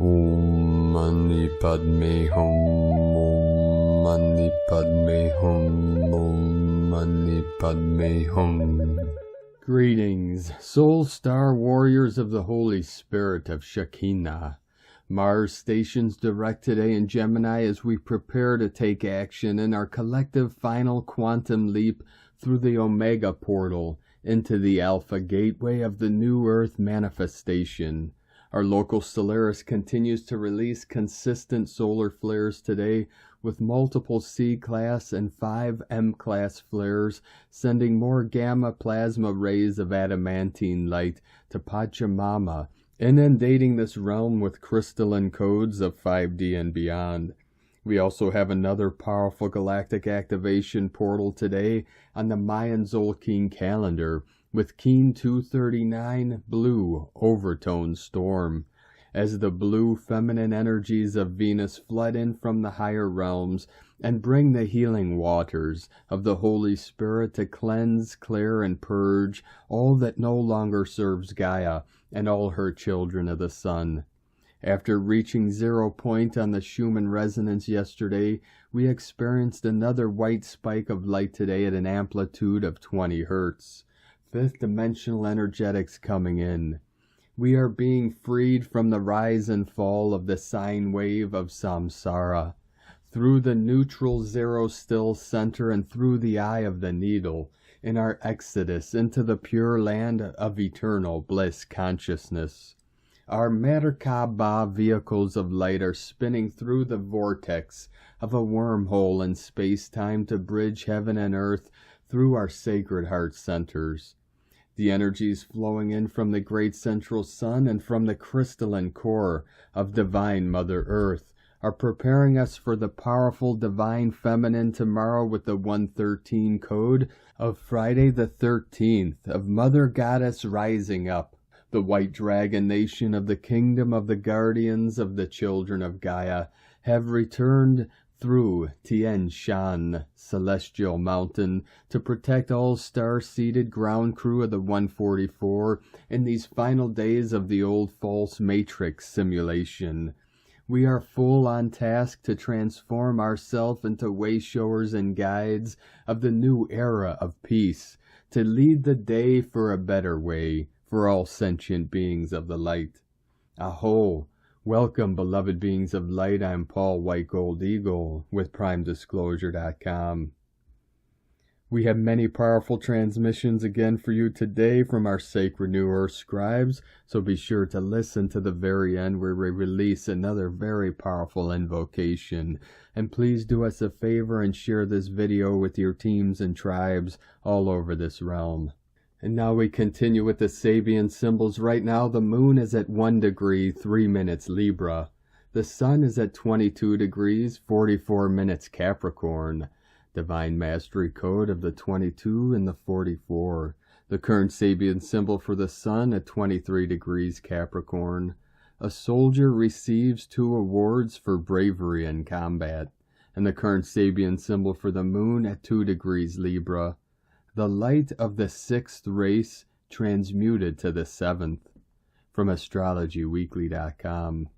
Om Mani Padme Hum, Om Mani Padme Hum, Om Mani Padme Hum. Greetings, soul star warriors of the Holy Spirit of Shekinah. Mars stations direct today in Gemini as we prepare to take action in our collective final quantum leap through the Omega portal into the Alpha gateway of the New Earth manifestation. Our local Solaris continues to release consistent solar flares today with multiple C-class and 5 M-class flares, sending more gamma plasma rays of adamantine light to Pachamama, inundating this realm with crystalline codes of 5D and beyond. We also have another powerful galactic activation portal today on the Mayan Zolkeen calendar, with Keen 239 blue Overtone Storm, as the blue feminine energies of Venus flood in from the higher realms and bring the healing waters of the Holy Spirit to cleanse, clear, and purge all that no longer serves Gaia and all her children of the sun. After reaching 0 point on the Schumann resonance yesterday, we experienced another white spike of light today at an amplitude of 20 Hertz. Fifth dimensional energetics coming in. We are being freed from the rise and fall of the sine wave of samsara, through the neutral zero still center and through the eye of the needle, in our exodus into the pure land of eternal bliss consciousness. Our MerKaBa vehicles of light are spinning through the vortex of a wormhole in space-time to bridge heaven and earth through our sacred heart centers. The energies flowing in from the great central sun and from the crystalline core of divine Mother Earth are preparing us for the powerful divine feminine tomorrow with the 113 code of Friday the 13th of Mother Goddess rising up, the white dragon nation of the kingdom of the guardians of the children of Gaia have returned through Tien Shan, Celestial Mountain, to protect all star-seeded ground crew of the 144 in these final days of the old false matrix simulation. We are full on task to transform ourselves into wayshowers and guides of the new era of peace, to lead the day for a better way for all sentient beings of the light. Aho! Welcome, beloved beings of light. I'm Paul White Gold Eagle with PrimeDisclosure.com. We have many powerful transmissions again for you today from our sacred New Earth scribes, so be sure to listen to the very end where we release another very powerful invocation. And please do us a favor and share this video with your teams and tribes all over this realm. And now we continue with the Sabian symbols. Right now the moon is at 1 degree, 3 minutes Libra. The sun is at 22 degrees, 44 minutes Capricorn. Divine Mastery Code of the 22 and the 44. The current Sabian symbol for the sun at 23 degrees Capricorn. A soldier receives 2 awards for bravery in combat. And the current Sabian symbol for the moon at 2 degrees Libra. The light of the 6th race transmuted to the 7th, from astrologyweekly.com.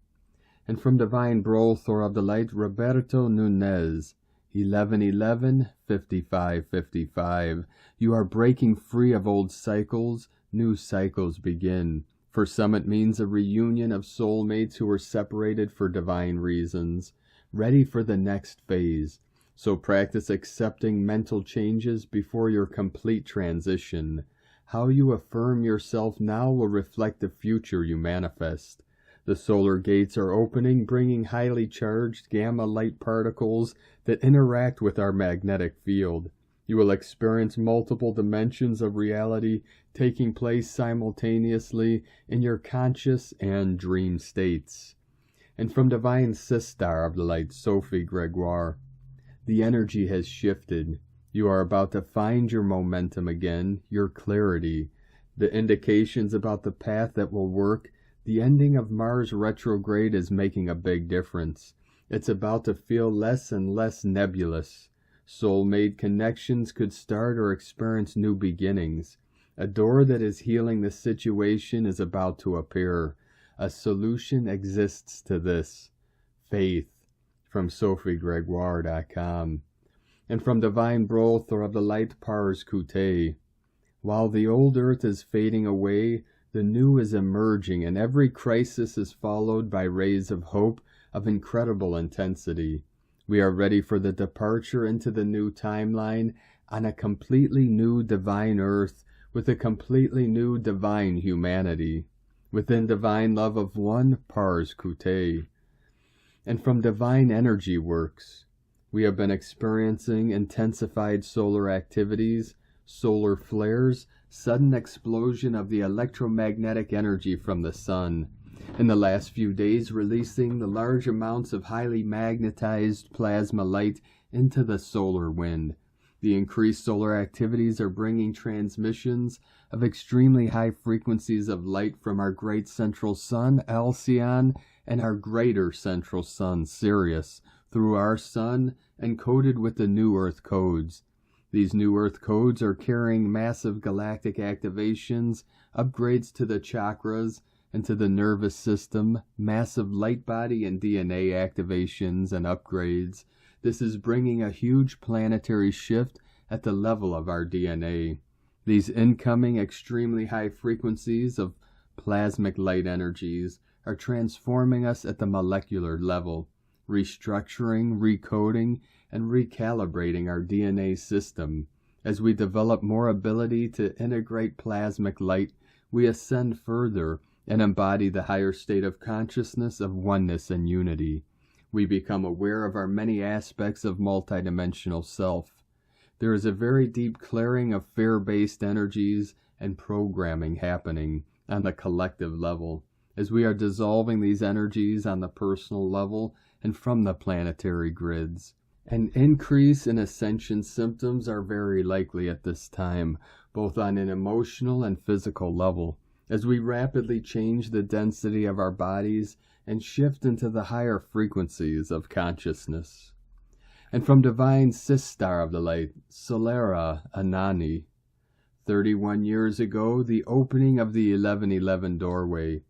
And from Divine Brothor of the Light, Roberto Nunez, 11/11/55/55. You are breaking free of old cycles, new cycles begin. For some it means a reunion of soulmates who were separated for divine reasons, ready for the next phase. So practice accepting mental changes before your complete transition. How you affirm yourself now will reflect the future you manifest. The solar gates are opening, bringing highly charged gamma light particles that interact with our magnetic field. You will experience multiple dimensions of reality taking place simultaneously in your conscious and dream states. And from Divine Sistar of the Light, Sophie Gregoire, the energy has shifted. You are about to find your momentum again, your clarity. The indications about the path that will work. The ending of Mars retrograde is making a big difference. It's about to feel less and less nebulous. Soul-made connections could start or experience new beginnings. A door that is healing the situation is about to appear. A solution exists to this. Faith, from SophieGregoire.com. And from Divine Brothor of the Light Pars Kute. While the old earth is fading away, the new is emerging, and every crisis is followed by rays of hope of incredible intensity. We are ready for the departure into the new timeline on a completely new divine earth with a completely new divine humanity, within divine love of one Pars Kute. And from Divine Energy Works, we have been experiencing intensified solar activities, solar flares, sudden explosion of the electromagnetic energy from the sun. In the last few days, releasing the large amounts of highly magnetized plasma light into the solar wind. The increased solar activities are bringing transmissions of extremely high frequencies of light from our great central sun, Alcyon, and our greater central sun, Sirius, through our sun, encoded with the New Earth codes. These New Earth codes are carrying massive galactic activations, upgrades to the chakras and to the nervous system, massive light body and DNA activations and upgrades. This is bringing a huge planetary shift at the level of our DNA. These incoming extremely high frequencies of plasmic light energies are transforming us at the molecular level, restructuring, recoding, and recalibrating our DNA system. As we develop more ability to integrate plasmic light, we ascend further and embody the higher state of consciousness of oneness and unity. We become aware of our many aspects of multidimensional self. There is a very deep clearing of fear-based energies and programming happening on the collective level, as we are dissolving these energies on the personal level and from the planetary grids. An increase in ascension symptoms are very likely at this time, both on an emotional and physical level, as we rapidly change the density of our bodies and shift into the higher frequencies of consciousness. And from Divine Sistar of the Light, Solera Anani, 31 years ago, the opening of the 1111 doorway.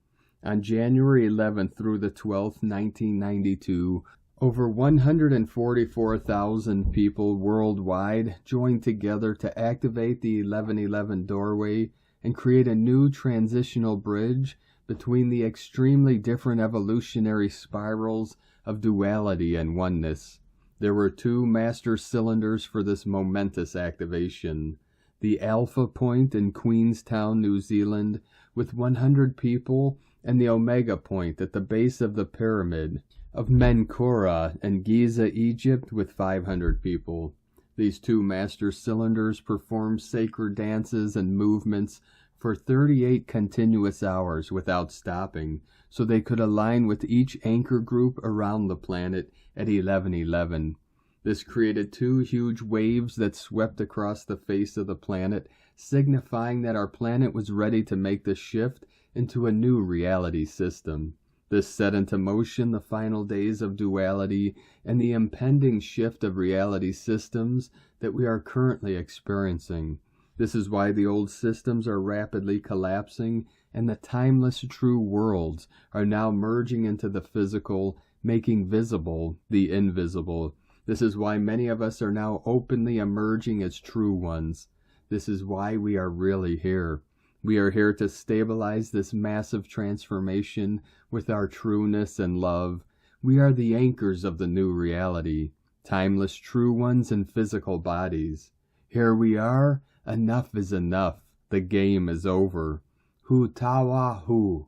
On January 11th through the 12th, 1992, over 144,000 people worldwide joined together to activate the 1111 doorway and create a new transitional bridge between the extremely different evolutionary spirals of duality and oneness. There were two master cylinders for this momentous activation. The Alpha Point in Queenstown, New Zealand, with 100 people, and the Omega Point at the base of the pyramid of Menkaure in Giza, Egypt, with 500 people. These two master cylinders performed sacred dances and movements for 38 continuous hours without stopping, so they could align with each anchor group around the planet at 1111. This created two huge waves that swept across the face of the planet, signifying that our planet was ready to make the shift into a new reality system. This set into motion the final days of duality and the impending shift of reality systems that we are currently experiencing. This is why the old systems are rapidly collapsing and the timeless true worlds are now merging into the physical, making visible the invisible. This is why many of us are now openly emerging as true ones. This is why we are really here. We are here to stabilize this massive transformation with our trueness and love. We are the anchors of the new reality, timeless true ones in physical bodies. Here we are. Enough is enough. The game is over. Hu tawa hu.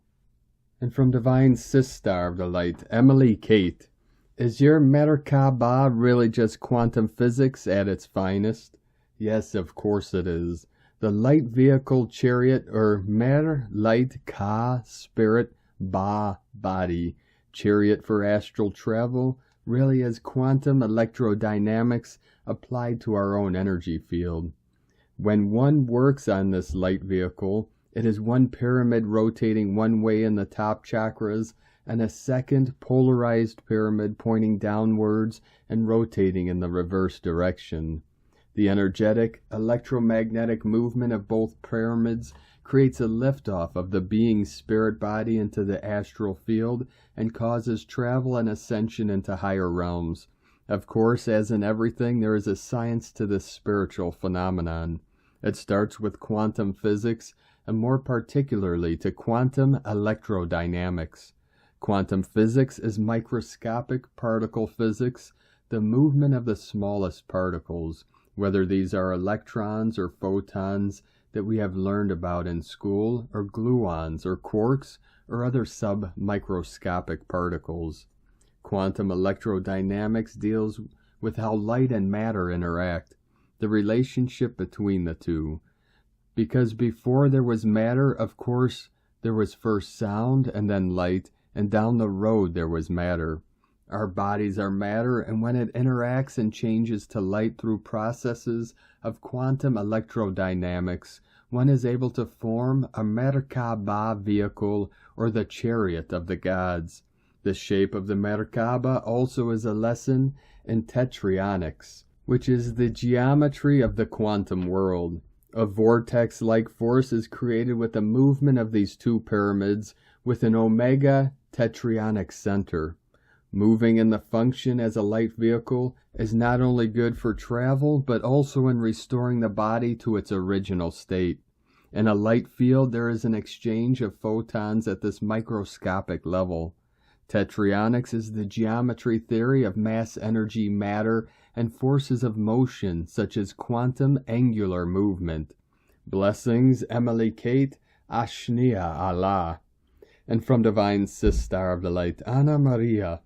And from Divine Sistar of the Light, Emily Kate. Is your MerKaBa really just quantum physics at its finest? Yes, of course it is. The light vehicle chariot, or Mer, light, Ka, spirit, Ba, body, chariot for astral travel, really is quantum electrodynamics applied to our own energy field. When one works on this light vehicle, it is one pyramid rotating one way in the top chakras and a second polarized pyramid pointing downwards and rotating in the reverse direction. The energetic, electromagnetic movement of both pyramids creates a liftoff of the being's spirit body into the astral field and causes travel and ascension into higher realms. Of course, as in everything, there is a science to this spiritual phenomenon. It starts with quantum physics, and more particularly to quantum electrodynamics. Quantum physics is microscopic particle physics, the movement of the smallest particles, whether these are electrons or photons that we have learned about in school, or gluons or quarks, or other sub-microscopic particles. Quantum electrodynamics deals with how light and matter interact, the relationship between the two. Because before there was matter, of course, there was first sound and then light, and down the road there was matter. Our bodies are matter, and when it interacts and changes to light through processes of quantum electrodynamics, one is able to form a MerKaBa vehicle, or the chariot of the gods. The shape of the MerKaBa also is a lesson in Tetryonics, which is the geometry of the quantum world. A vortex-like force is created with the movement of these two pyramids with an omega Tetryonic center. Moving in the function as a light vehicle is not only good for travel, but also in restoring the body to its original state. In a light field, there is an exchange of photons at this microscopic level. Tetryonics is the geometry theory of mass energy, matter, and forces of motion, such as quantum angular movement. Blessings, Emily Kate, Ashnia Allah. And from Divine Sister of the Light, Anna Maria.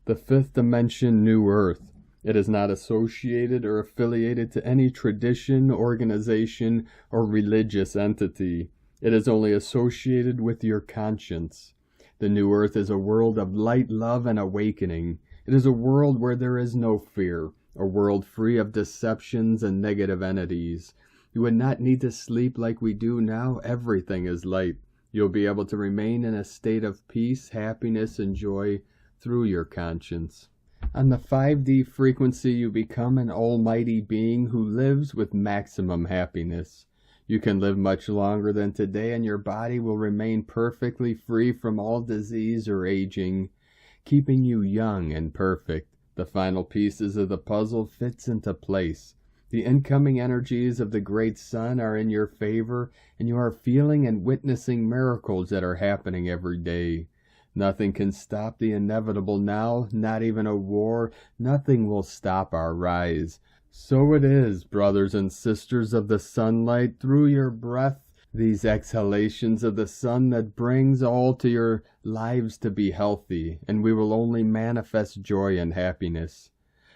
The fifth dimension, New Earth. It is not associated or affiliated to any tradition, organization, or religious entity. It is only associated with your conscience. The New Earth is a world of light, love, and awakening. It is a world where there is no fear, a world free of deceptions and negative entities. You would not need to sleep like we do now. Everything is light. You'll be able to remain in a state of peace, happiness, and joy through your conscience. On the 5D frequency, you become an almighty being who lives with maximum happiness. You can live much longer than today, and your body will remain perfectly free from all disease or aging, keeping you young and perfect. The final pieces of the puzzle fits into place. The incoming energies of the great sun are in your favor, and you are feeling and witnessing miracles that are happening every day. Nothing can stop the inevitable now, not even a war. Nothing will stop our rise. So it is, brothers and sisters of the sunlight, through your breath, these exhalations of the sun that brings all to your lives to be healthy, and we will only manifest joy and happiness.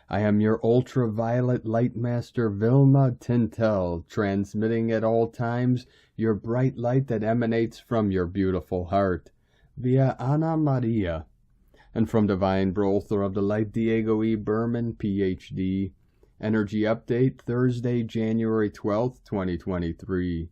I am your ultraviolet light master Vilma Tintel, transmitting at all times your bright light that emanates from your beautiful heart, via Anna Maria. And from Divine Brother of the Light, Diego E. Berman, Ph.D. Energy Update, Thursday, January 12th, 2023.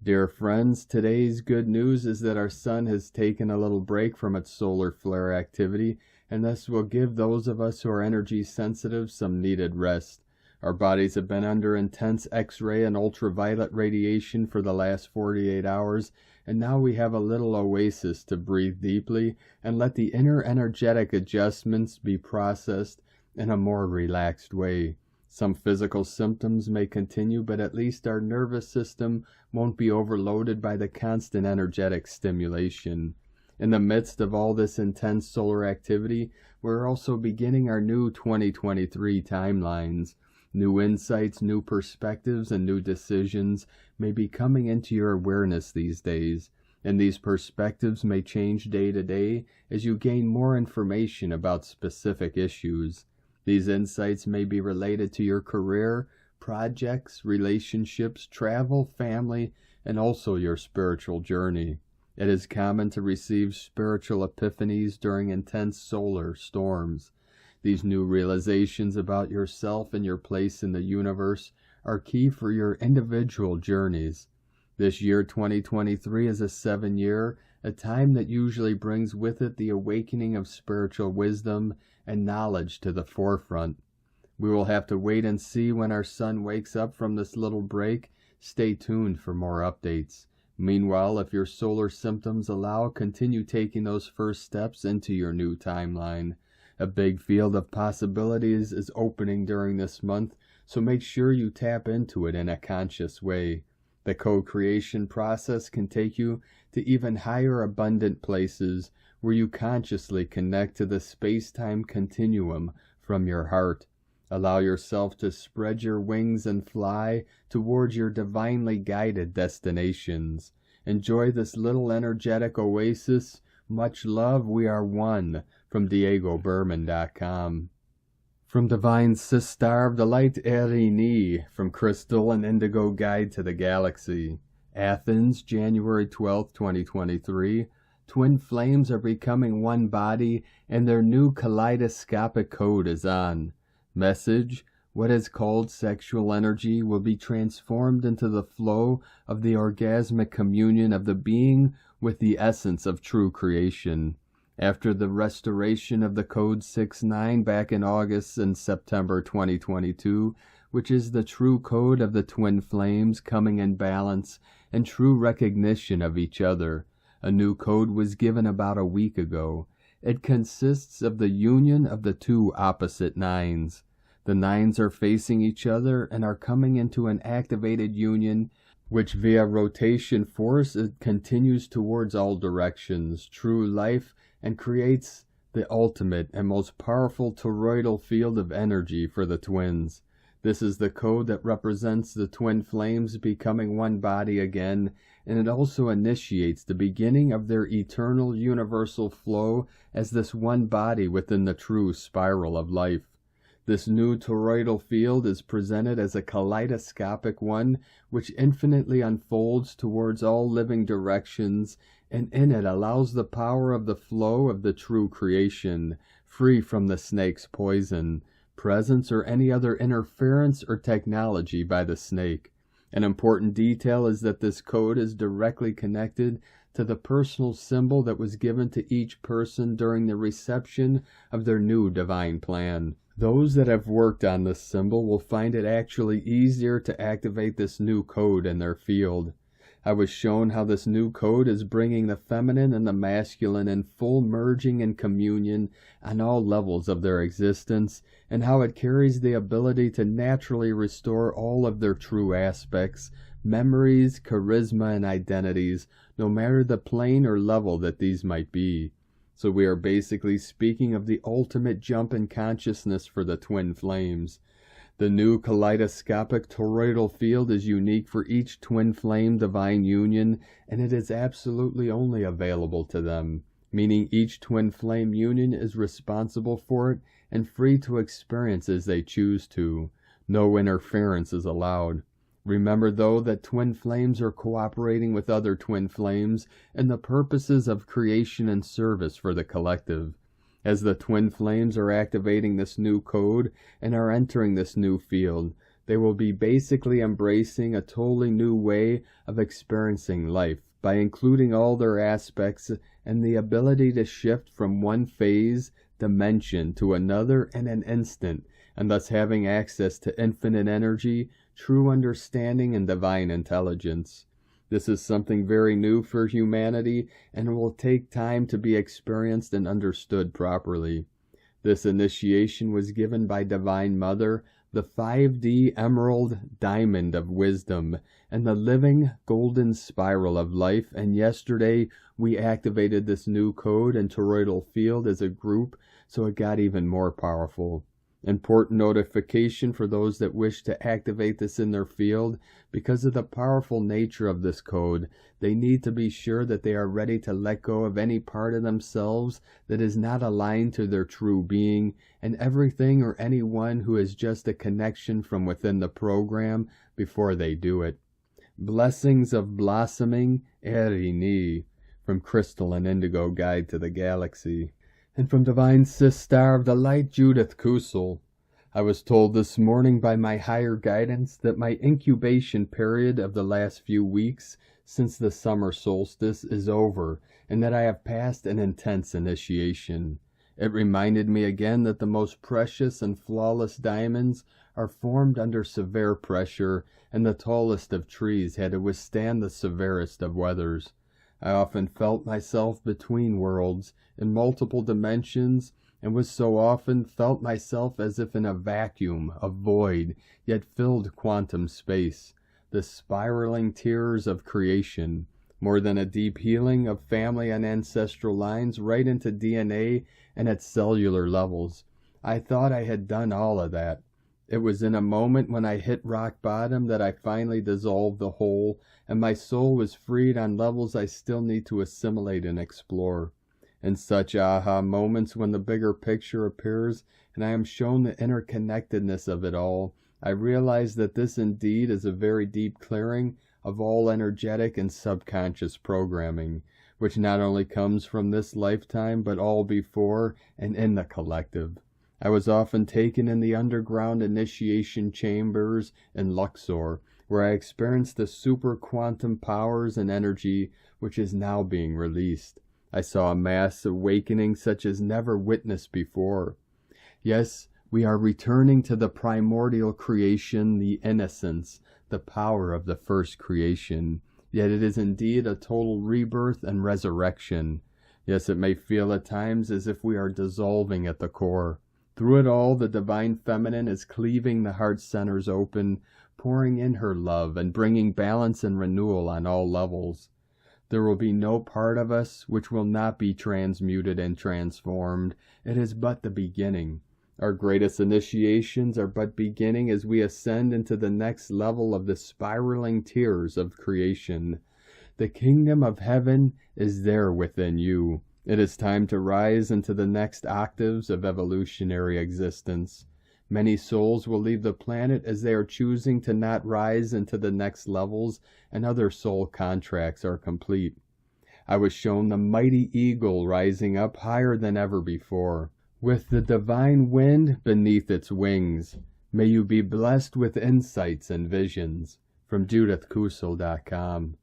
Dear friends, today's good news is that our sun has taken a little break from its solar flare activity, and thus will give those of us who are energy sensitive some needed rest. Our bodies have been under intense X-ray and ultraviolet radiation for the last 48 hours, and now we have a little oasis to breathe deeply and let the inner energetic adjustments be processed in a more relaxed way. Some physical symptoms may continue, but at least our nervous system won't be overloaded by the constant energetic stimulation. In the midst of all this intense solar activity, we're also beginning our new 2023 timelines. New insights, new perspectives, and new decisions may be coming into your awareness these days, and these perspectives may change day to day as you gain more information about specific issues. These insights may be related to your career, projects, relationships, travel, family, and also your spiritual journey. It is common to receive spiritual epiphanies during intense solar storms. These new realizations about yourself and your place in the universe are key for your individual journeys. This year, 2023, is a 7-year, a time that usually brings with it the awakening of spiritual wisdom and knowledge to the forefront. We will have to wait and see when our sun wakes up from this little break. Stay tuned for more updates. Meanwhile, if your solar symptoms allow, continue taking those first steps into your new timeline. A big field of possibilities is opening during this month, so make sure you tap into it in a conscious way. The co-creation process can take you to even higher abundant places where you consciously connect to the space-time continuum from your heart. Allow yourself to spread your wings and fly towards your divinely guided destinations. Enjoy this little energetic oasis. Much love. We are one. From DiegoBerman.com. From Divine Sistar of the Light Erini, from Crystal and Indigo Guide to the Galaxy. Athens, January 12, 2023. Twin flames are becoming one body, and their new kaleidoscopic code is on. Message: what is called sexual energy will be transformed into the flow of the orgasmic communion of the being with the essence of true creation. After the restoration of the Code 6-9 back in August and September 2022, which is the true code of the twin flames coming in balance and true recognition of each other, a new code was given about a week ago. It consists of the union of the two opposite nines. The nines are facing each other and are coming into an activated union, which via rotation force it continues towards all directions, true life, and creates the ultimate and most powerful toroidal field of energy for the twins. This is the code that represents the twin flames becoming one body again, and it also initiates the beginning of their eternal universal flow as this one body within the true spiral of life. This new toroidal field is presented as a kaleidoscopic one, which infinitely unfolds towards all living directions, and in it allows the power of the flow of the true creation, free from the snake's poison, presence, or any other interference or technology by the snake. An important detail is that this code is directly connected to the personal symbol that was given to each person during the reception of their new divine plan. Those that have worked on this symbol will find it actually easier to activate this new code in their field. I was shown how this new code is bringing the feminine and the masculine in full merging and communion on all levels of their existence, and how it carries the ability to naturally restore all of their true aspects, memories, charisma, and identities, no matter the plane or level that these might be. So we are basically speaking of the ultimate jump in consciousness for the twin flames. The new kaleidoscopic toroidal field is unique for each twin flame divine union, and it is absolutely only available to them, meaning each twin flame union is responsible for it and free to experience as they choose to. No interference is allowed. Remember, though, that twin flames are cooperating with other twin flames in the purposes of creation and service for the collective. As the twin flames are activating this new code and are entering this new field, they will be basically embracing a totally new way of experiencing life by including all their aspects and the ability to shift from one phase, dimension to another in an instant, and thus having access to infinite energy, true understanding, and divine intelligence. This is something very new for humanity, and it will take time to be experienced and understood properly. This initiation was given by Divine Mother, the 5D Emerald Diamond of Wisdom, and the living golden spiral of life, and yesterday we activated this new code and toroidal field as a group, so it got even more powerful. Important notification for those that wish to activate this in their field. Because of the powerful nature of this code, they need to be sure that they are ready to let go of any part of themselves that is not aligned to their true being, and everything or anyone who is just a connection from within the program before they do it. Blessings of Blossoming Erini, from Crystal and Indigo Guide to the Galaxy. And from Divine Sistar of the Light, Judith Kusel. I was told this morning by my higher guidance that my incubation period of the last few weeks since the summer solstice is over, and that I have passed an intense initiation. It reminded me again that the most precious and flawless diamonds are formed under severe pressure, and the tallest of trees had to withstand the severest of weathers. I often felt myself between worlds, in multiple dimensions, and was so often felt myself as if in a vacuum, a void, yet filled quantum space, the spiraling tears of creation, more than a deep healing of family and ancestral lines right into DNA and at cellular levels. I thought I had done all of that. It was in a moment when I hit rock bottom that I finally dissolved the whole, and my soul was freed on levels I still need to assimilate and explore. In such aha moments when the bigger picture appears and I am shown the interconnectedness of it all, I realize that this indeed is a very deep clearing of all energetic and subconscious programming, which not only comes from this lifetime but all before and in the collective. I was often taken in the underground initiation chambers in Luxor, where I experienced the super quantum powers and energy which is now being released. I saw a mass awakening such as never witnessed before. Yes, we are returning to the primordial creation, the innocence, the power of the first creation. Yet it is indeed a total rebirth and resurrection. Yes, it may feel at times as if we are dissolving at the core. Through it all, the divine feminine is cleaving the heart centers open, pouring in her love and bringing balance and renewal on all levels. There will be no part of us which will not be transmuted and transformed. It is but the beginning. Our greatest initiations are but beginning as we ascend into the next level of the spiraling tiers of creation. The kingdom of heaven is there within you. It is time to rise into the next octaves of evolutionary existence. Many souls will leave the planet as they are choosing to not rise into the next levels, and other soul contracts are complete. I was shown the mighty eagle rising up higher than ever before, with the divine wind beneath its wings. May you be blessed with insights and visions. From JudithKusel.com.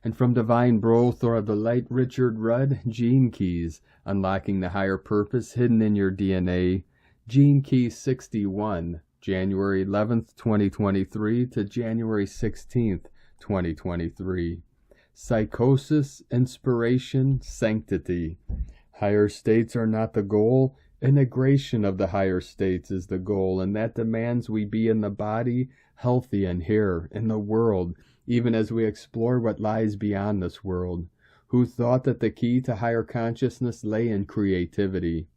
And from Divine Brothor of the Light, Richard Rudd, Gene Keys, Unlocking the Higher Purpose Hidden in Your DNA. Gene Key 61, January 11th, 2023 to January 16th, 2023. Psychosis, inspiration, sanctity. Higher states are not the goal. Integration of the higher states is the goal, and that demands we be in the body, healthy and here, in the world, even as we explore what lies beyond this world. Who thought that the key to higher consciousness lay in creativity?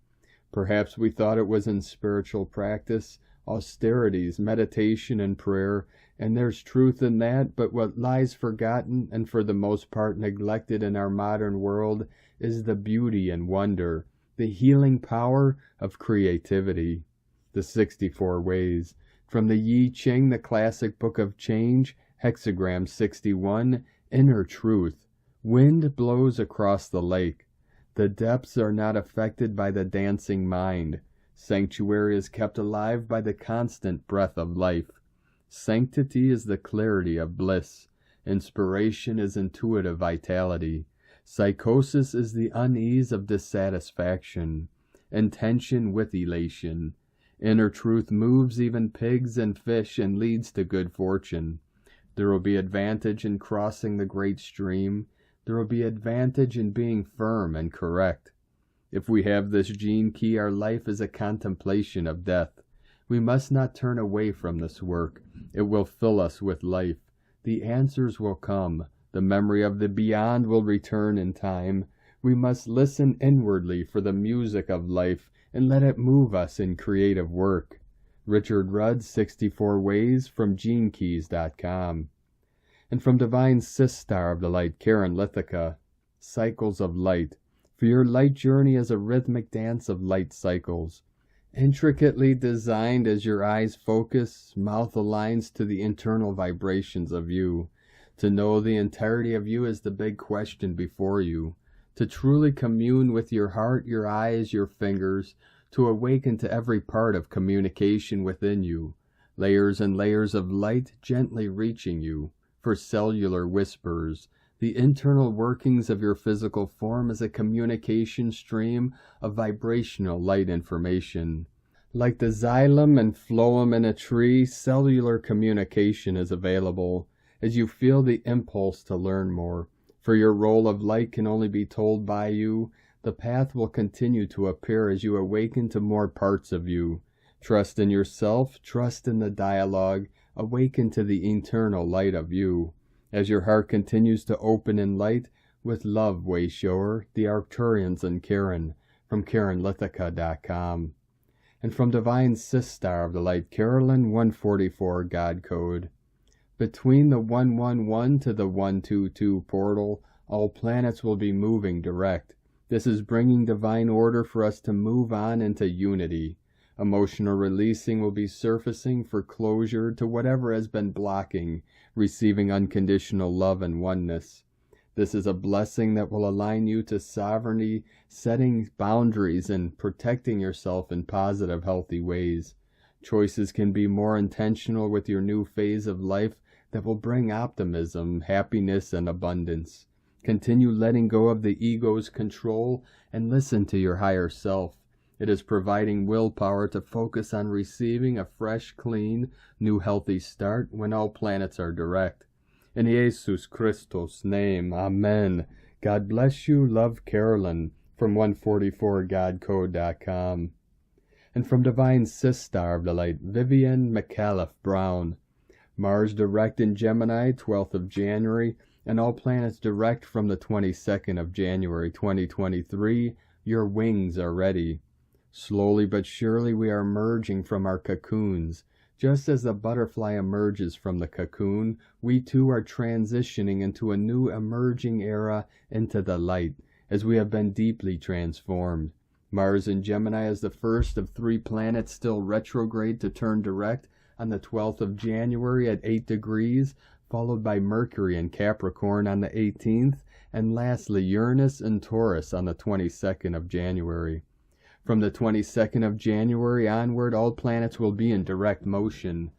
Perhaps we thought it was in spiritual practice, austerities, meditation, and prayer, and there's truth in that, but what lies forgotten and for the most part neglected in our modern world is the beauty and wonder, the healing power of creativity. The 64 Ways. From the I Ching, the classic book of change, hexagram 61, Inner Truth. Wind blows across the lake. The depths are not affected by the dancing mind. Sanctuary is kept alive by the constant breath of life. Sanctity is the clarity of bliss. Inspiration is intuitive vitality. Psychosis is the unease of dissatisfaction. Intention with elation. Inner truth moves even pigs and fish and leads to good fortune. There will be advantage in crossing the great stream. There will be advantage in being firm and correct. If we have this gene key, our life is a contemplation of death. We must not turn away from this work. It will fill us with life. The answers will come. The memory of the beyond will return in time. We must listen inwardly for the music of life and let it move us in creative work. Richard Rudd, 64 Ways, from GeneKeys.com. And from Divine Sistar of the Light, Karen Lithica, Cycles of Light. For your light journey is a rhythmic dance of light cycles. Intricately designed as your eyes focus, mouth aligns to the internal vibrations of you. To know the entirety of you is the big question before you. To truly commune with your heart, your eyes, your fingers, to awaken to every part of communication within you. Layers and layers of light gently reaching you. For cellular whispers, The internal workings of your physical form is a communication stream of vibrational light information. Like the xylem and phloem in a tree, cellular communication is available as you feel the impulse to learn more. For your role of light can only be told by you. The path will continue to appear as you awaken to more parts of you. Trust in yourself, trust in the dialogue, awaken to the eternal light of you. As your heart continues to open in light, with love, Wayshower, the Arcturians and Karen, from KarenLithica.com. And from Divine Sistar of the Light, Carolyn 144 God Code. Between the 111 to the 122 portal, all planets will be moving direct. This is bringing divine order for us to move on into unity. Emotional releasing will be surfacing for closure to whatever has been blocking, receiving unconditional love and oneness. This is a blessing that will align you to sovereignty, setting boundaries and protecting yourself in positive, healthy ways. Choices can be more intentional with your new phase of life that will bring optimism, happiness, and abundance. Continue letting go of the ego's control and listen to your higher self. It is providing willpower to focus on receiving a fresh, clean, new healthy start when all planets are direct. In Jesus Christos' name, Amen. God bless you. Love, Carolyn, from 144godcode.com. And from Divine Sistar of the Light, Vivian McAuliffe Brown. Mars direct in Gemini, 12th of January, and all planets direct from the 22nd of January, 2023. Your wings are ready. Slowly but surely we are emerging from our cocoons. Just as the butterfly emerges from the cocoon, we too are transitioning into a new emerging era into the light, as we have been deeply transformed. Mars in Gemini is the first of 3 planets still retrograde to turn direct on the 12th of January at 8 degrees, followed by Mercury in Capricorn on the 18th, and lastly Uranus in Taurus on the 22nd of January. From the 22nd of January onward, all planets will be in direct motion.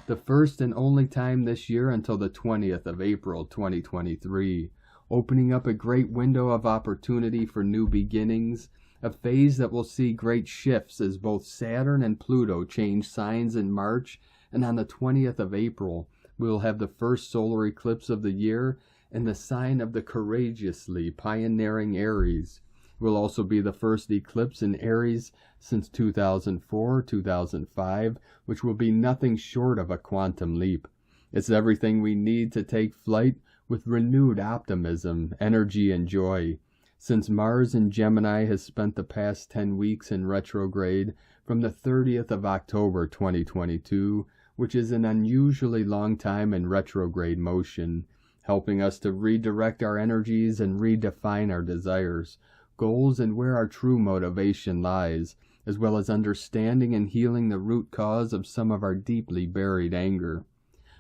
The first and only time this year until the 20th of April 2023, opening up a great window of opportunity for new beginnings, a phase that will see great shifts as both Saturn and Pluto change signs in March, and on the 20th of April, we will have the first solar eclipse of the year in the sign of the courageously pioneering Aries. Will also be the first eclipse in Aries since 2004-2005, which will be nothing short of a quantum leap. It's everything we need to take flight with renewed optimism, energy, and joy. Since Mars in Gemini has spent the past 10 weeks in retrograde from the 30th of October 2022, which is an unusually long time in retrograde motion, helping us to redirect our energies and redefine our desires, goals, and where our true motivation lies, as well as understanding and healing the root cause of some of our deeply buried anger.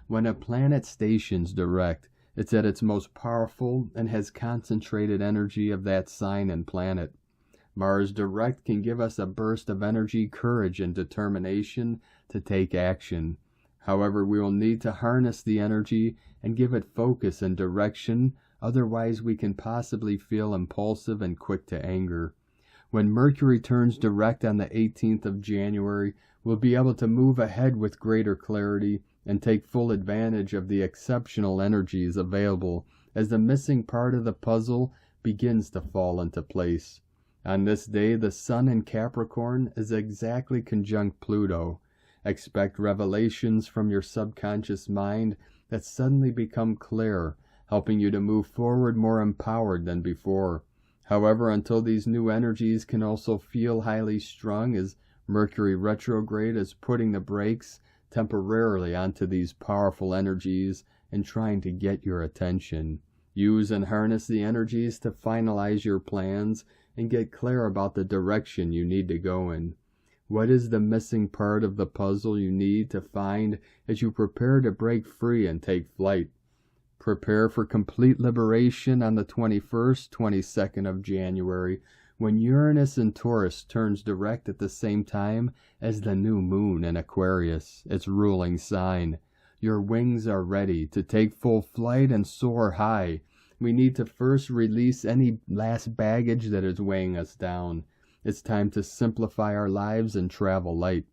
When a planet stations direct, it's at its most powerful and has concentrated energy of that sign and planet. Mars direct can give us a burst of energy, courage, and determination to take action. However, we will need to harness the energy and give it focus and direction. Otherwise, we can possibly feel impulsive and quick to anger. When Mercury turns direct on the 18th of January, we'll be able to move ahead with greater clarity and take full advantage of the exceptional energies available as the missing part of the puzzle begins to fall into place. On this day, the Sun in Capricorn is exactly conjunct Pluto. Expect revelations from your subconscious mind that suddenly become clear, helping you to move forward more empowered than before. However, until these new energies can also feel highly strung, as Mercury retrograde is putting the brakes temporarily onto these powerful energies and trying to get your attention. Use and harness the energies to finalize your plans and get clear about the direction you need to go in. What is the missing part of the puzzle you need to find as you prepare to break free and take flight? Prepare for complete liberation on the 21st, 22nd of January, when Uranus in Taurus turns direct at the same time as the new moon in Aquarius, its ruling sign. Your wings are ready to take full flight and soar high, We need to first release any last baggage that is weighing us down. It's time to simplify our lives and travel light.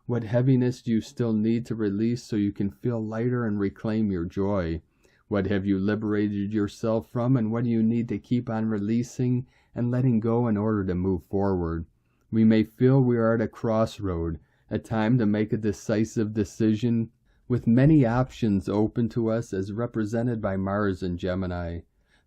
What heaviness do you still need to release so you can feel lighter and reclaim your joy? What have you liberated yourself from, and what do you need to keep on releasing and letting go in order to move forward? We may feel we are at a crossroad, a time to make a decisive decision, with many options open to us as represented by Mars in Gemini.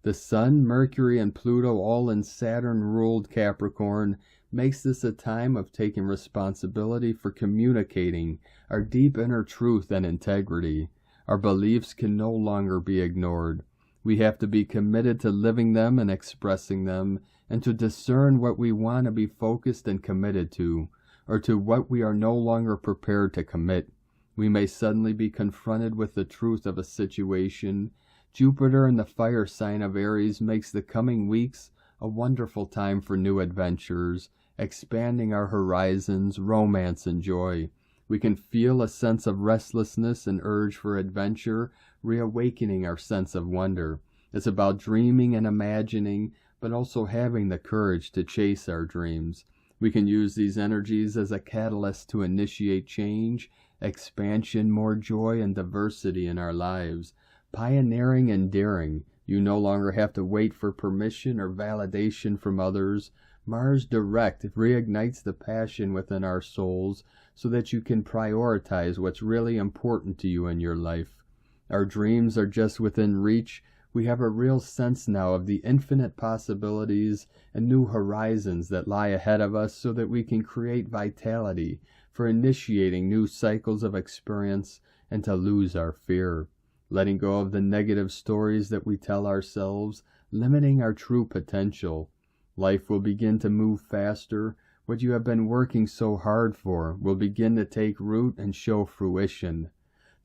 The Sun, Mercury, and Pluto, all in Saturn-ruled Capricorn, makes this a time of taking responsibility for communicating our deep inner truth and integrity. Our beliefs can no longer be ignored. We have to be committed to living them and expressing them, and to discern what we want to be focused and committed to, or to what we are no longer prepared to commit. We may suddenly be confronted with the truth of a situation. Jupiter in the fire sign of Aries makes the coming weeks a wonderful time for new adventures, expanding our horizons, romance, and joy. We can feel a sense of restlessness and urge for adventure, reawakening our sense of wonder. It's about dreaming and imagining, but also having the courage to chase our dreams. We can use these energies as a catalyst to initiate change, expansion, more joy and diversity in our lives. Pioneering and daring. You no longer have to wait for permission or validation from others. Mars direct reignites the passion within our souls so that you can prioritize what's really important to you in your life. Our dreams are just within reach. We have a real sense now of the infinite possibilities and new horizons that lie ahead of us so that we can create vitality for initiating new cycles of experience and to lose our fear. Letting go of the negative stories that we tell ourselves, limiting our true potential. Life will begin to move faster. What you have been working so hard for will begin to take root and show fruition.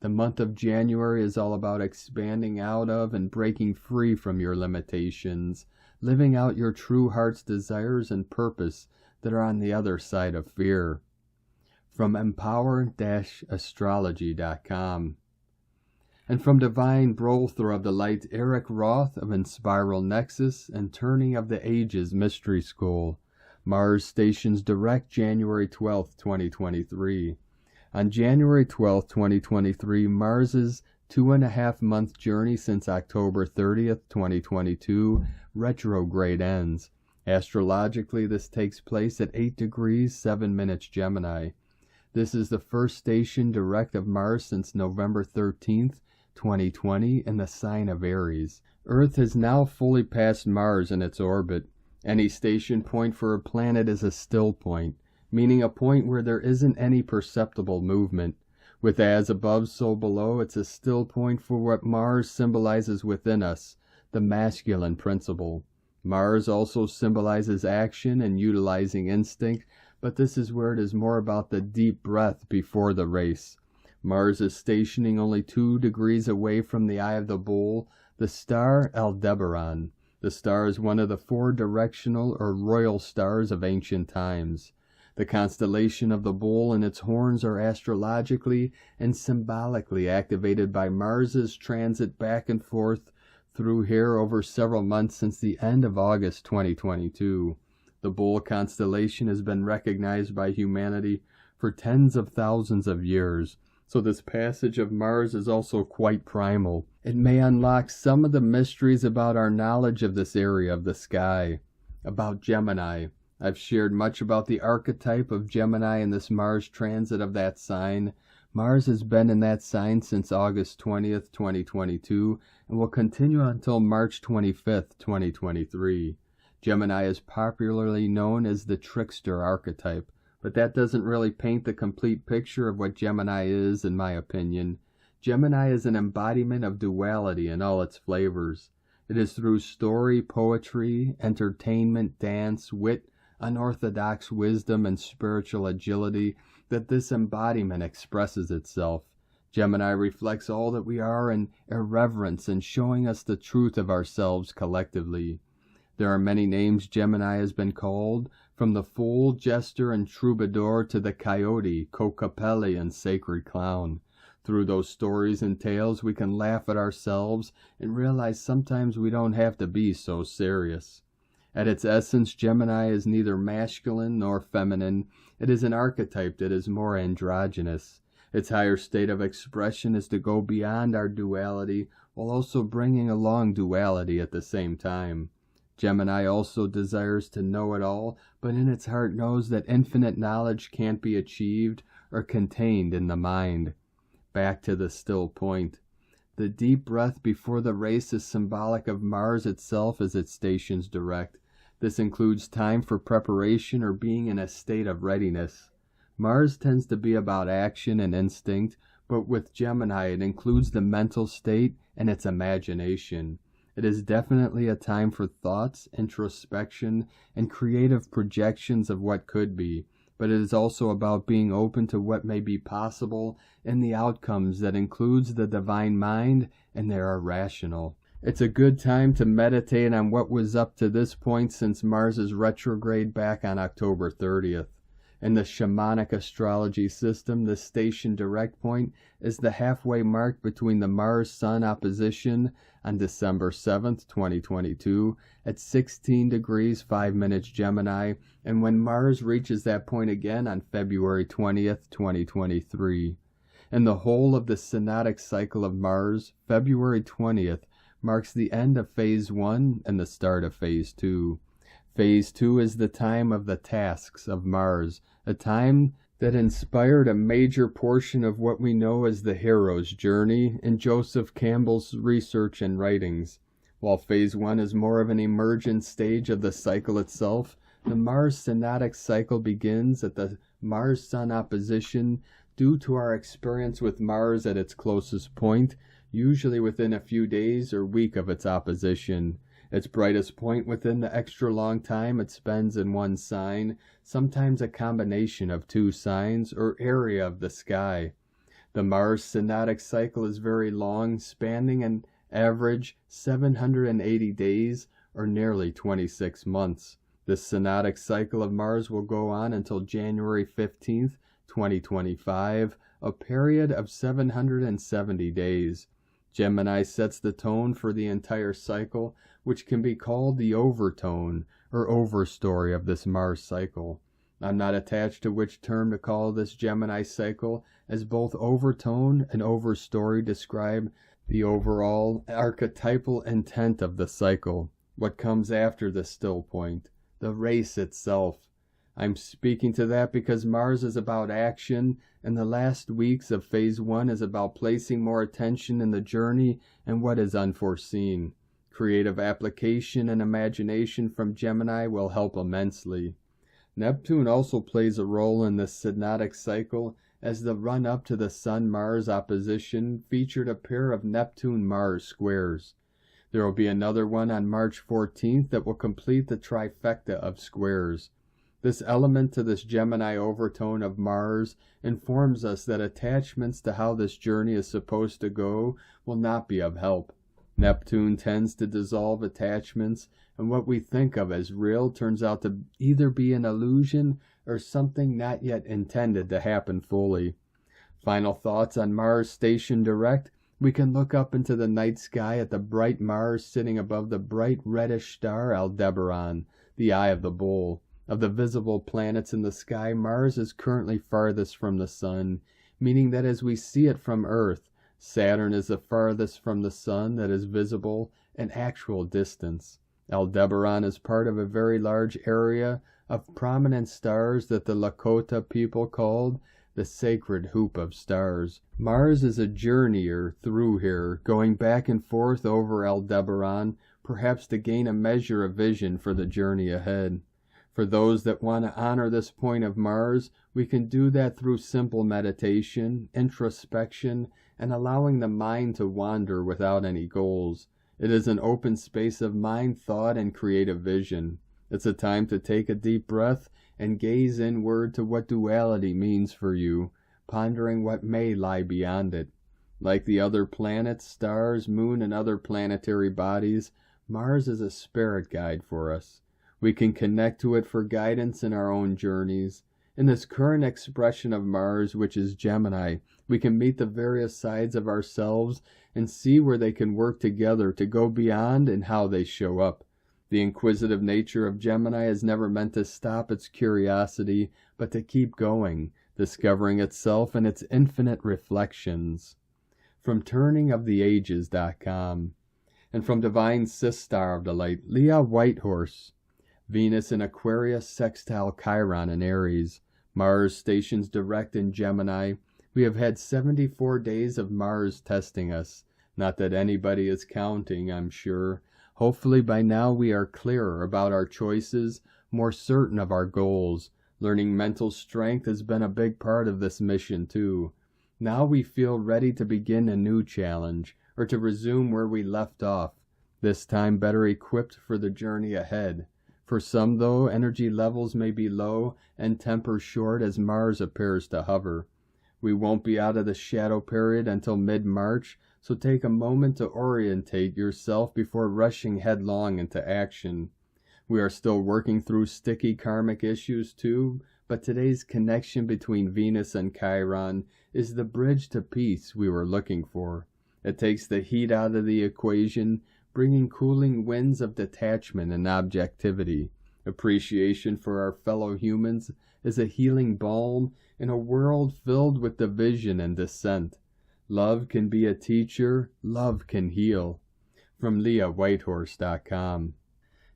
The month of January is all about expanding out of and breaking free from your limitations, living out your true heart's desires and purpose that are on the other side of fear. From empower-astrology.com. And from Divine Brother of the Light, Eric Roth of Inspiral Nexus and Turning of the Ages Mystery School. Mars stations direct January 12, 2023. On January 12, 2023, Mars's 2.5-month journey since October 30th, 2022, retrograde ends. Astrologically, this takes place at 8 degrees 7 minutes Gemini. This is the first station direct of Mars since November 13th, 2020 in the sign of Aries. Earth has now fully passed Mars in its orbit. Any station point for a planet is a still point, meaning a point where there isn't any perceptible movement. With as above, so below, it's a still point for what Mars symbolizes within us, the masculine principle. Mars also symbolizes action and utilizing instinct, but this is where it is more about the deep breath before the race. Mars is stationing only 2 degrees away from the eye of the bull, the star Aldebaran. The star is one of the 4 directional or royal stars of ancient times. The constellation of the bull and its horns are astrologically and symbolically activated by Mars's transit back and forth through here over several months since the end of August 2022. The bull constellation has been recognized by humanity for tens of thousands of years. So this passage of Mars is also quite primal. It may unlock some of the mysteries about our knowledge of this area of the sky. About Gemini. I've shared much about the archetype of Gemini in this Mars transit of that sign. Mars has been in that sign since August 20th, 2022, and will continue until March 25th, 2023. Gemini is popularly known as the trickster archetype, but that doesn't really paint the complete picture of what Gemini is, in my opinion. Gemini is an embodiment of duality in all its flavors. It is through story, poetry, entertainment, dance, wit, unorthodox wisdom, and spiritual agility that this embodiment expresses itself. Gemini reflects all that we are in irreverence and showing us the truth of ourselves collectively. There are many names Gemini has been called, from the fool, jester, and troubadour to the coyote, Kokapelli, and sacred clown. Through those stories and tales, we can laugh at ourselves and realize sometimes we don't have to be so serious. At its essence, Gemini is neither masculine nor feminine. It is an archetype that is more androgynous. Its higher state of expression is to go beyond our duality while also bringing along duality at the same time. Gemini also desires to know it all, but in its heart knows that infinite knowledge can't be achieved or contained in the mind. Back to the still point. The deep breath before the race is symbolic of Mars itself as it stations direct. This includes time for preparation or being in a state of readiness. Mars tends to be about action and instinct, but with Gemini it includes the mental state and its imagination. It is definitely a time for thoughts, introspection, and creative projections of what could be, but it is also about being open to what may be possible and the outcomes that includes the divine mind and their irrational. It's a good time to meditate on what was up to this point since Mars' retrograde back on October 30th. In the shamanic astrology system, the station direct point is the halfway mark between the Mars-Sun opposition on December 7th, 2022 at 16 degrees 5 minutes Gemini, and when Mars reaches that point again on February 20th, 2023. In the whole of the synodic cycle of Mars, February 20th marks the end of Phase 1 and the start of Phase 2. Phase 2 is the time of the tasks of Mars, a time that inspired a major portion of what we know as the Hieros journey in Joseph Campbell's research and writings. While Phase 1 is more of an emergent stage of the cycle itself, the Mars synodic cycle begins at the Mars-Sun opposition due to our experience with Mars at its closest point, usually within a few days or week of its opposition. Its brightest point within the extra long time it spends in one sign, sometimes a combination of two signs or area of the sky. The Mars synodic cycle is very long, spanning an average 780 days or nearly 26 months. This synodic cycle of Mars will go on until January 15th, 2025, a period of 770 days. Gemini sets the tone for the entire cycle, which can be called the overtone or overstory of this Mars cycle. I'm not attached to which term to call this Gemini cycle, as both overtone and overstory describe the overall archetypal intent of the cycle, what comes after the still point, the race itself. I'm speaking to that because Mars is about action, and the last weeks of Phase 1 is about placing more attention in the journey and what is unforeseen. Creative application and imagination from Gemini will help immensely. Neptune also plays a role in this synodic cycle, as the run-up to the Sun-Mars opposition featured a pair of Neptune-Mars squares. There will be another one on March 14th that will complete the trifecta of squares. This element to this Gemini overtone of Mars informs us that attachments to how this journey is supposed to go will not be of help. Neptune tends to dissolve attachments, and what we think of as real turns out to either be an illusion or something not yet intended to happen fully. Final thoughts on Mars station direct. We can look up into the night sky at the bright Mars sitting above the bright reddish star Aldebaran, the eye of the bull. Of the visible planets in the sky, Mars is currently farthest from the Sun, meaning that as we see it from Earth, Saturn is the farthest from the Sun that is visible in actual distance. Aldebaran is part of a very large area of prominent stars that the Lakota people called the Sacred Hoop of Stars. Mars is a journeyer through here, going back and forth over Aldebaran, perhaps to gain a measure of vision for the journey ahead. For those that want to honor this point of Mars, we can do that through simple meditation, introspection, and allowing the mind to wander without any goals. It is an open space of mind, thought, and creative vision. It's a time to take a deep breath and gaze inward to what duality means for you, pondering what may lie beyond it. Like the other planets, stars, moon, and other planetary bodies, Mars is a spirit guide for us. We can connect to it for guidance in our own journeys. In this current expression of Mars, which is Gemini, we can meet the various sides of ourselves and see where they can work together to go beyond and how they show up. The inquisitive nature of Gemini is never meant to stop its curiosity, but to keep going, discovering itself and its infinite reflections. From turningoftheages.com. And from Divine Star of the Light, Leah Whitehorse. Venus in Aquarius sextile Chiron in Aries. Mars stations direct in Gemini. We have had 74 days of Mars testing us. Not that anybody is counting, I'm sure. Hopefully by now we are clearer about our choices, more certain of our goals. Learning mental strength has been a big part of this mission too. Now we feel ready to begin a new challenge, or to resume where we left off, this time better equipped for the journey ahead. For some, though, energy levels may be low and temper short as Mars appears to hover. We won't be out of the shadow period until mid-March, so take a moment to orientate yourself before rushing headlong into action. We are still working through sticky karmic issues too, but today's connection between Venus and Chiron is the bridge to peace we were looking for. It takes the heat out of the equation, bringing cooling winds of detachment and objectivity. Appreciation for our fellow humans is a healing balm in a world filled with division and dissent. Love can be a teacher, love can heal. From LeahWhitehorse.com.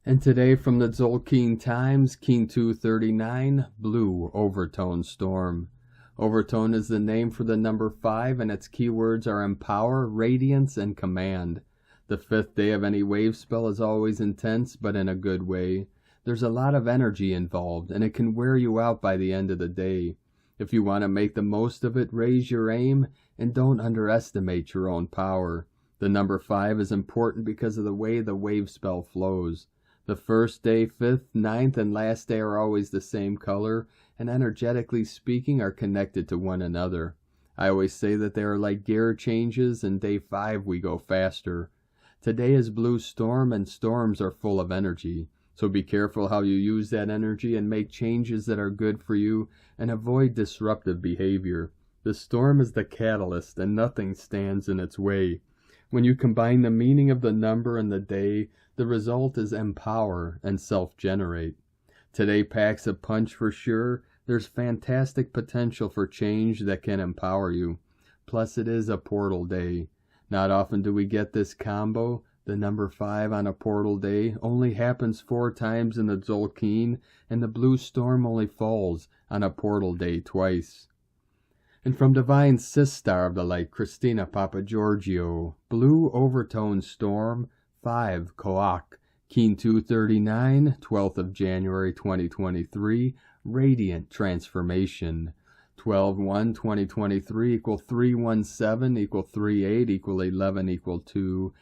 And today from the Tzolk'in Times, King 239, Blue Overtone Storm. Overtone is the name for the number 5, and its keywords are empower, radiance, and command. The 5th day of any wave spell is always intense, but in a good way. There's a lot of energy involved, and it can wear you out by the end of the day. If you want to make the most of it, raise your aim, and don't underestimate your own power. The number 5 is important because of the way the wave spell flows. The first day, 5th, 9th, and last day are always the same color, and energetically speaking are connected to one another. I always say that they are like gear changes, and day 5 we go faster. Today is Blue Storm, and storms are full of energy. So be careful how you use that energy and make changes that are good for you, and avoid disruptive behavior. The storm is the catalyst, and nothing stands in its way. When you combine the meaning of the number and the day, the result is empower and self-generate. Today packs a punch for sure. There's fantastic potential for change that can empower you. Plus it is a portal day. Not often do we get this combo. The number 5 on a portal day only happens 4 times in the Tzolk'in, and the Blue Storm only falls on a portal day twice. And from Divine Star of the Light, Christina Papagiorgio, Blue Overtone Storm, 5 Koach, King 239, 12th of January 2023, Radiant Transformation. 12/1/2023 equal 317 equal 38 equal 11 equal 2.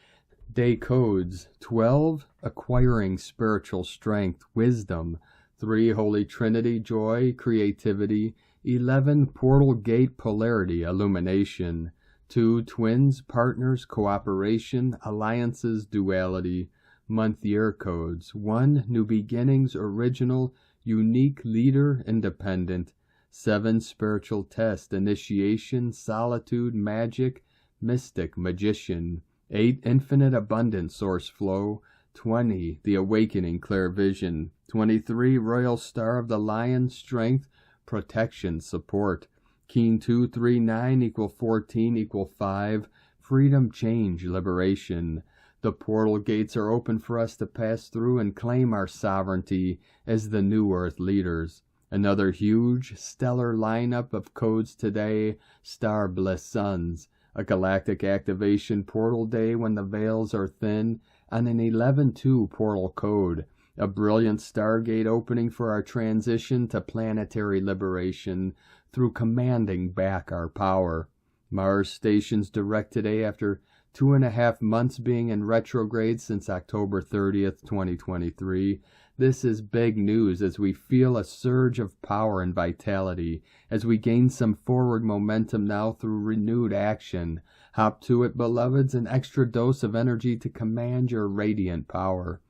Day codes 12 acquiring spiritual strength, wisdom, 3 Holy Trinity, joy, creativity, 11 portal gate polarity, illumination, 2 twins, partners, cooperation, alliances, duality. Month year codes 1 new beginnings, original, unique, leader, independent. 7 spiritual test, initiation, solitude, magic, mystic, magician. 8 infinite abundant source flow. 20 the awakening, clear vision. 23 royal star of the lion, strength, protection, support. King 239 equal 14 equal 5, freedom, change, liberation. The portal gates are open for us to pass through and claim our sovereignty as the new earth leaders. Another huge, stellar lineup of codes today, Star Bliss Suns, a galactic activation portal day when the veils are thin, and an 11-2 portal code, a brilliant stargate opening for our transition to planetary liberation through commanding back our power. Mars stations direct today after 2.5 months being in retrograde since October 30th, 2023. This is big news as we feel a surge of power and vitality, as we gain some forward momentum now through renewed action. Hop to it, beloveds, an extra dose of energy to command your radiant power.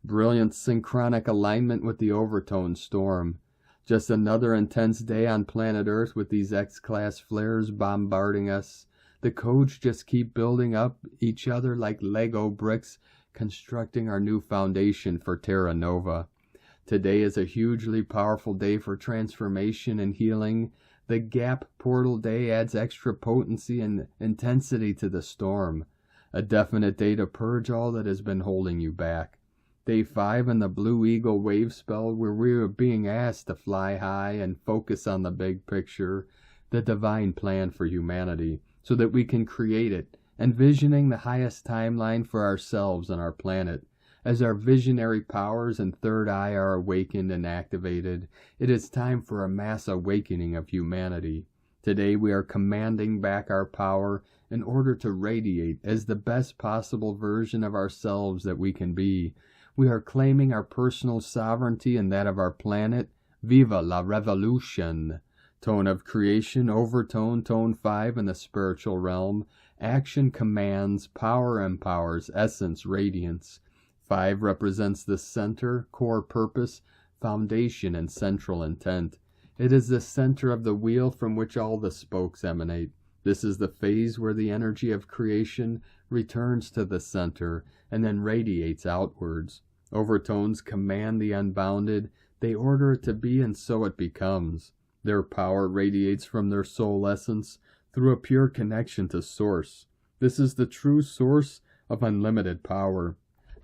Brilliant synchronic alignment with the Overtone Storm. Just another intense day on planet Earth with these X-class flares bombarding us. The codes just keep building up each other like Lego bricks, constructing our new foundation for Terra Nova. Today is a hugely powerful day for transformation and healing. The Gap Portal Day adds extra potency and intensity to the storm. A definite day to purge all that has been holding you back. Day 5 in the Blue Eagle wave spell, where we are being asked to fly high and focus on the big picture, the divine plan for humanity, so that we can create it, envisioning the highest timeline for ourselves and our planet. As our visionary powers and third eye are awakened and activated, it is time for a mass awakening of humanity. Today we are commanding back our power in order to radiate as the best possible version of ourselves that we can be. We are claiming our personal sovereignty and that of our planet. Viva la revolution! Tone of creation, overtone, tone 5 in the spiritual realm. Action commands, power empowers, essence, radiance. 5 represents the center, core purpose, foundation, and central intent. It is the center of the wheel from which all the spokes emanate. This is the phase where the energy of creation returns to the center and then radiates outwards. Overtones command the unbounded. They order it to be, and so it becomes. Their power radiates from their soul essence through a pure connection to Source. This is the true source of unlimited power.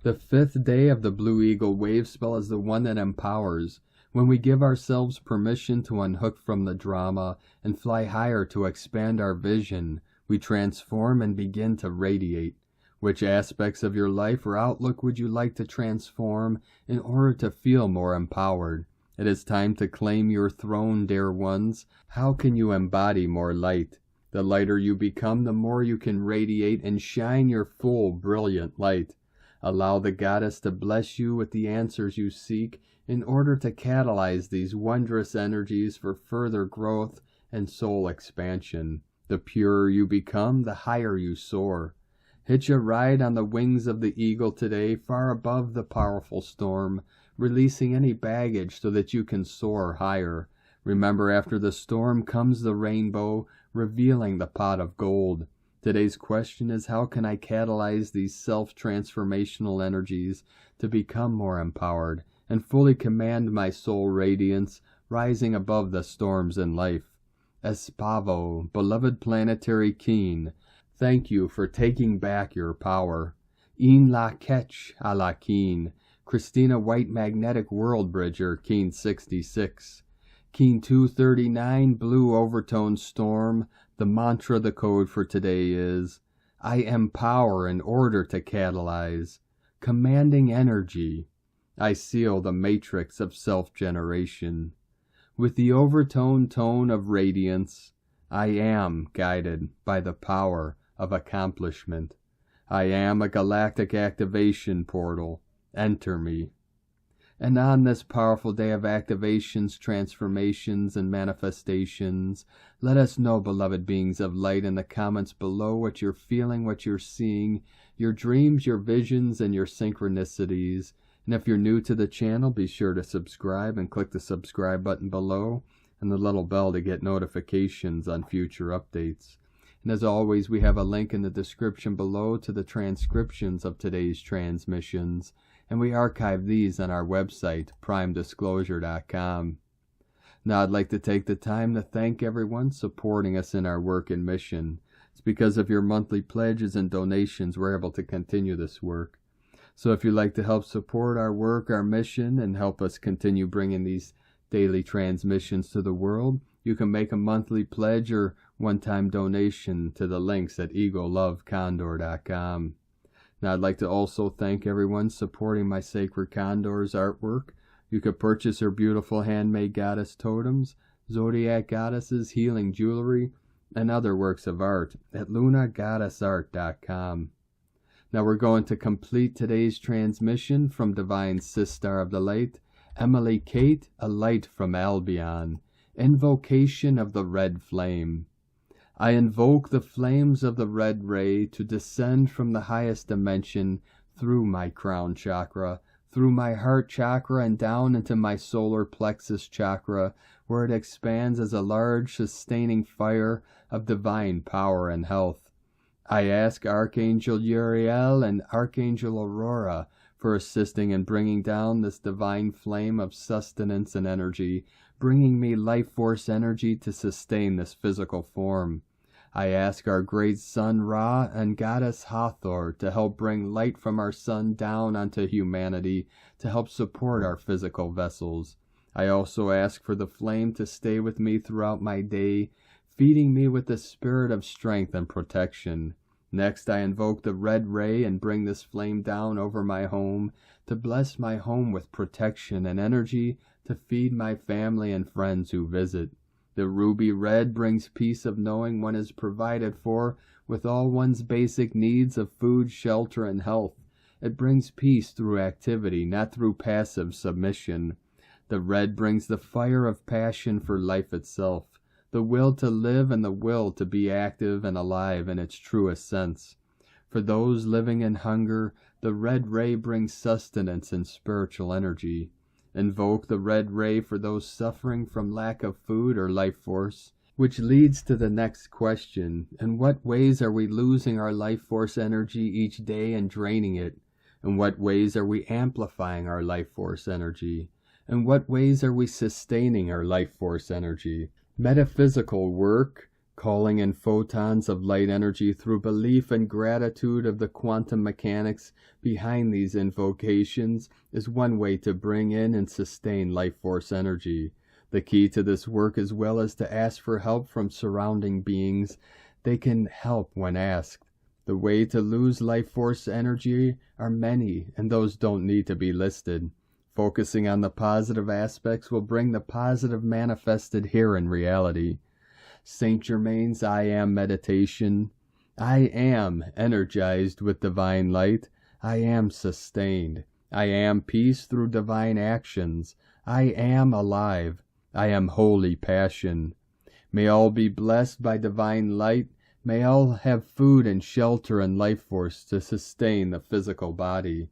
The 5th day of the Blue Eagle wave spell is the one that empowers. When we give ourselves permission to unhook from the drama and fly higher to expand our vision, we transform and begin to radiate. Which aspects of your life or outlook would you like to transform in order to feel more empowered? It is time to claim your throne, dear ones. How can you embody more light? The lighter you become, the more you can radiate and shine your full, brilliant light. Allow the goddess to bless you with the answers you seek in order to catalyze these wondrous energies for further growth and soul expansion. The purer you become, the higher you soar. Hitch a ride on the wings of the eagle today, far above the powerful storm, releasing any baggage so that you can soar higher. Remember, after the storm comes the rainbow, revealing the pot of gold. Today's question is, how can I catalyze these self-transformational energies to become more empowered and fully command my soul radiance, rising above the storms in life? Espavo, beloved planetary Keen, thank you for taking back your power. In la ketch a la Keen, Christina White Magnetic World Bridger, Keen 66. Keen 239, Blue Overtone Storm. The mantra, the code for today is, I empower in order to catalyze. Commanding energy. I seal the matrix of self-generation. With the overtone tone of radiance, I am guided by the power of accomplishment. I am a galactic activation portal. Enter me. And on this powerful day of activations, transformations, and manifestations, let us know, beloved beings of light, in the comments below what you're feeling, what you're seeing, your dreams, your visions, and your synchronicities. And if you're new to the channel, be sure to subscribe and click the subscribe button below and the little bell to get notifications on future updates. And as always, we have a link in the description below to the transcriptions of today's transmissions, and we archive these on our website, primedisclosure.com. Now I'd like to take the time to thank everyone supporting us in our work and mission. It's because of your monthly pledges and donations we're able to continue this work. So if you'd like to help support our work, our mission, and help us continue bringing these daily transmissions to the world, you can make a monthly pledge or one-time donation to the links at egolovecondor.com. Now I'd like to also thank everyone supporting my Sacred Condor's artwork. You could purchase her beautiful handmade goddess totems, zodiac goddesses, healing jewelry, and other works of art at lunagoddessart.com. Now we're going to complete today's transmission from Divine Sister of the Light, Emily Kate, a light from Albion, Invocation of the Red Flame. I invoke the flames of the red ray to descend from the highest dimension through my crown chakra, through my heart chakra and down into my solar plexus chakra, where it expands as a large, sustaining fire of divine power and health. I ask Archangel Uriel and Archangel Aurora for assisting in bringing down this divine flame of sustenance and energy, bringing me life force energy to sustain this physical form. I ask our great sun Ra and goddess Hathor to help bring light from our sun down onto humanity to help support our physical vessels. I also ask for the flame to stay with me throughout my day, feeding me with the spirit of strength and protection. Next, I invoke the red ray and bring this flame down over my home to bless my home with protection and energy to feed my family and friends who visit. The ruby red brings peace of knowing one is provided for with all one's basic needs of food, shelter, and health. It brings peace through activity, not through passive submission. The red brings the fire of passion for life itself, the will to live and the will to be active and alive in its truest sense. For those living in hunger, the red ray brings sustenance and spiritual energy. Invoke the red ray for those suffering from lack of food or life force, which leads to the next question. In what ways are we losing our life force energy each day and draining it? In what ways are we amplifying our life force energy? In what ways are we sustaining our life force energy? Metaphysical work, calling in photons of light energy through belief and gratitude of the quantum mechanics behind these invocations, is one way to bring in and sustain life force energy. The key to this work, as well as to ask for help from surrounding beings, they can help when asked. The way to lose life force energy are many, and those don't need to be listed. Focusing on the positive aspects will bring the positive manifested here in reality. Saint Germain's I Am meditation. I am energized with divine light. I am sustained. I am peace through divine actions. I am alive. I am holy passion. May all be blessed by divine light. May all have food and shelter and life force to sustain the physical body.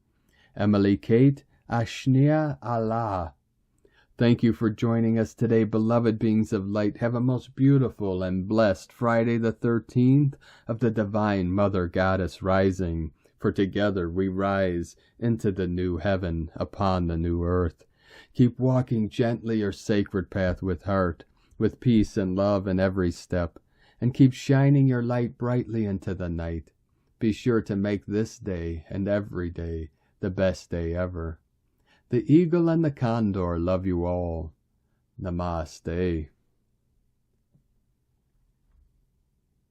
Emily Kate, Ashnia Allah. Thank you for joining us today, beloved beings of light. Have a most beautiful and blessed Friday the 13th of the Divine Mother Goddess Rising, for together we rise into the new heaven upon the new earth. Keep walking gently your sacred path with heart, with peace and love in every step, and keep shining your light brightly into the night. Be sure to make this day and every day the best day ever. The eagle and the condor love you all. Namaste.